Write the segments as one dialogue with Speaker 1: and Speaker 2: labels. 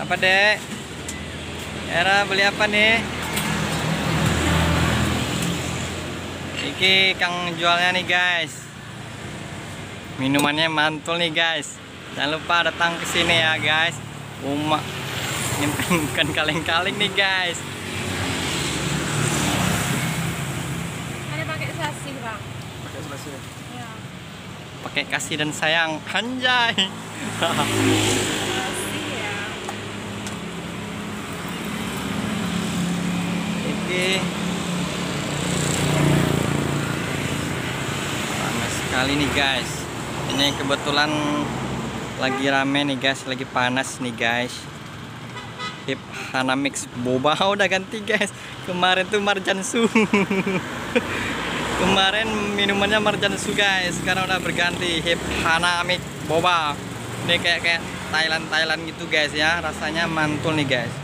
Speaker 1: Apa dek? Era beli apa nih? Iki Kang jualnya nih guys. Minumannya mantul nih guys. Jangan lupa datang ke sini ya guys. Uma nyimpen kaleng-kaleng nih guys.
Speaker 2: Ada pakai sasi bang?
Speaker 3: Pakai sasi ya?
Speaker 2: Ya.
Speaker 1: Pakai kasih dan sayang, anjay.
Speaker 2: Sasi ya.
Speaker 1: Iki panas sekali nih guys. Ini kebetulan lagi rame nih guys, lagi panas nih guys. Hip Hana Mix boba udah ganti guys. Kemarin tuh Marjansu. Kemarin minumannya Marjansu guys, sekarang udah berganti Hip Hana Mix boba. Ini kayak Thailand gitu guys ya, rasanya mantul nih guys.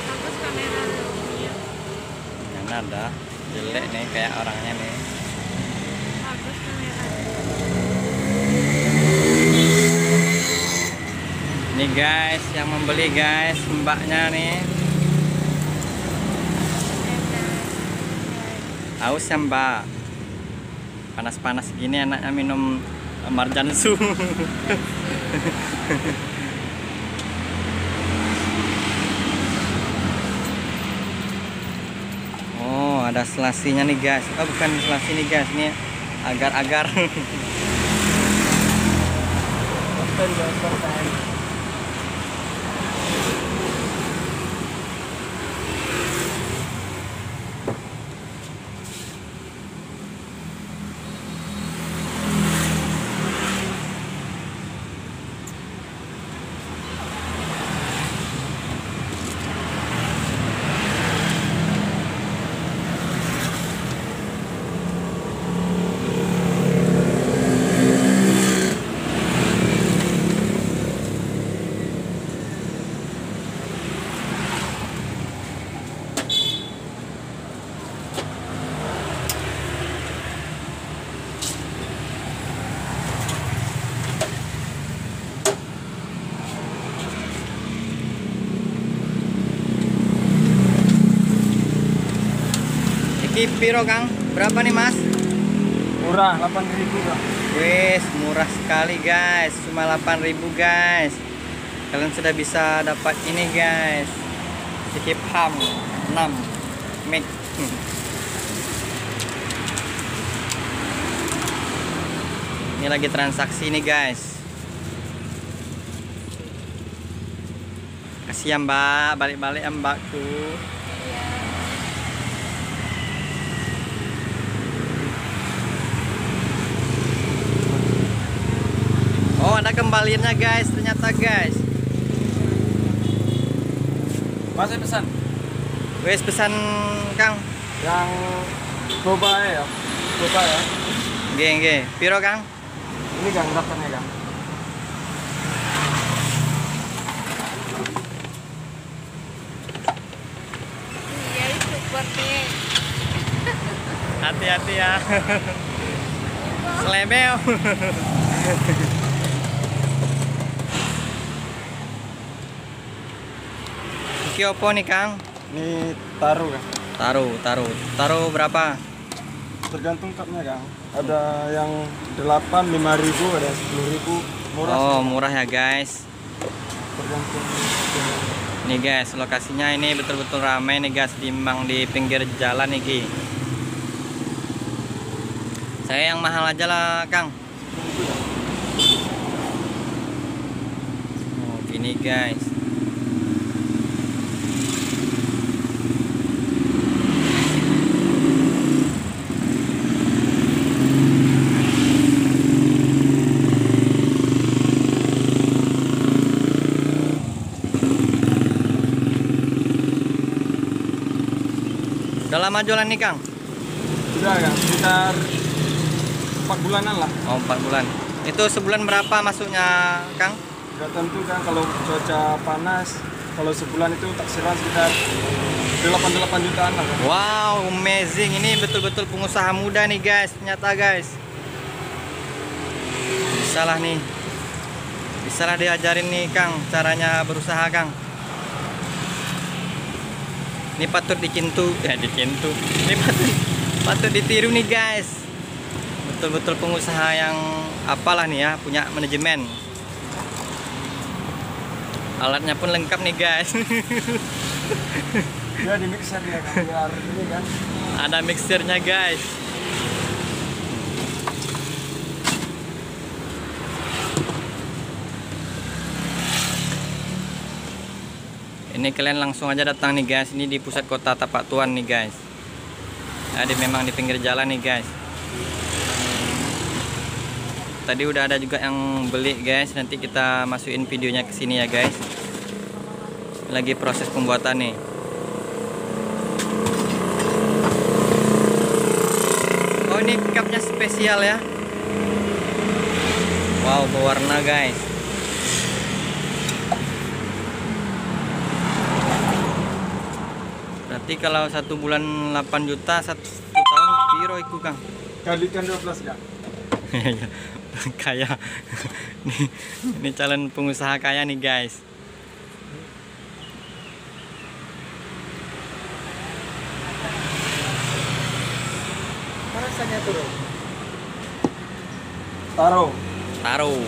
Speaker 2: Bagus kamera lu punya.
Speaker 1: Yang ada jelek nih kayak orangnya nih.
Speaker 2: Bagus kamera.
Speaker 1: Nih guys, yang membeli guys, mbaknya nih. Haus ya mbak. Panas-panas gini enaknya minum Marjansu. Oh, ada selasinya nih guys. Oh, bukan selasi nih guys, ini agar-agar. Iki piro Kang? Berapa nih Mas?
Speaker 3: Murah, 8.000 Bang.
Speaker 1: Wes, murah sekali guys. Cuma 8.000 guys. Kalian sudah bisa dapat ini guys. Hip Ham 6 Mix. Ini lagi transaksi nih guys. Kasih ya Mbak, balik-balik ya Mbakku. Oh, ada kembaliannya guys, ternyata guys.
Speaker 3: Mas saya pesan
Speaker 1: Wes pesan Kang.
Speaker 3: yang boba ya. Boba ya.
Speaker 1: Nggih. Piro Kang?
Speaker 3: Ini Kang daftarnya Kang.
Speaker 2: Iya itu buatnya.
Speaker 1: Hati-hati ya. Selebeo. Iki opo nih Kang?
Speaker 3: Ini taruh Kang.
Speaker 1: Taruh berapa?
Speaker 3: Tergantung cupnya Kang. Ada yang 8, 5.000, ada 10.000. Murah.
Speaker 1: Oh,
Speaker 3: sih.
Speaker 1: murah ya guys.
Speaker 3: Tergantung.
Speaker 1: Nih guys, lokasinya ini betul-betul ramai nih guys, timbang di pinggir jalan nih Ki. Saya yang mahal aja lah Kang. Oh, gini guys. lama jualan nih Kang?
Speaker 3: Sudah Kang, sekitar 4 bulanan lah.
Speaker 1: Oh 4 bulan. Itu sebulan berapa masuknya Kang?
Speaker 3: Tidak tentu Kang, kalau cuaca panas, kalau sebulan itu taksiran sekitar 8 jutaan lah Kang.
Speaker 1: Wow, amazing. Ini betul-betul pengusaha muda nih guys, ternyata guys. Bisalah nih. Bisalah diajarin nih Kang, caranya berusaha Kang. Ini patut dikintu, dikintu. Ini patut ditiru nih guys. Betul-betul pengusaha yang apalah nih ya, punya manajemen. Alatnya pun lengkap nih guys.
Speaker 3: Ya di mixer ya Kang, biar ini kan.
Speaker 1: Ada mixernya guys. Ini kalian langsung aja datang nih guys. Ini di pusat kota Tapak Tuan nih guys. Ada memang di pinggir jalan nih guys. Tadi udah ada juga yang beli guys. Nanti kita masukin videonya ke sini ya guys. Lagi proses pembuatan nih. Oh ini pickupnya spesial ya. Wow berwarna guys. Berarti kalau 1 bulan 8 juta, 1 tahun piro iku Kang?
Speaker 3: Kalikan 12 Kang.
Speaker 1: Kaya. Ini calon pengusaha kaya nih guys.
Speaker 3: Apa rasanya tuh? Taruh.
Speaker 1: Taruh.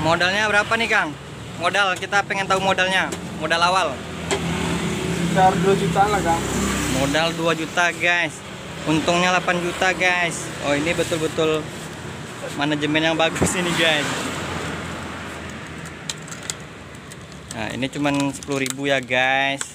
Speaker 1: Modalnya berapa nih Kang? Modal, kita pengen tahu modalnya. Modal awal.
Speaker 3: Sekitar 2 jutaan lah Kang.
Speaker 1: Modal 2 juta guys. Untungnya 8 juta guys. Oh ini betul-betul manajemen yang bagus ini guys. Nah ini cuman 10.000 ya guys.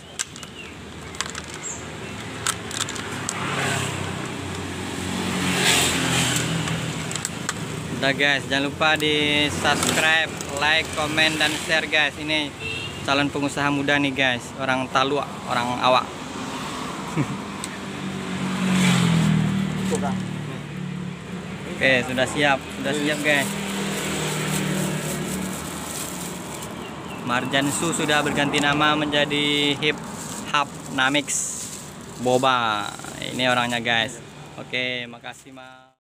Speaker 1: Udah guys, jangan lupa di subscribe, like, komen, dan share guys. Ini calon pengusaha muda nih guys. Orang Talua, orang awak.
Speaker 3: Tuh Kang.
Speaker 1: Oke, sudah siap guys. Marjansu sudah berganti nama menjadi Hip Hanamix Boba. Ini orangnya guys. Oke, makasih Mas.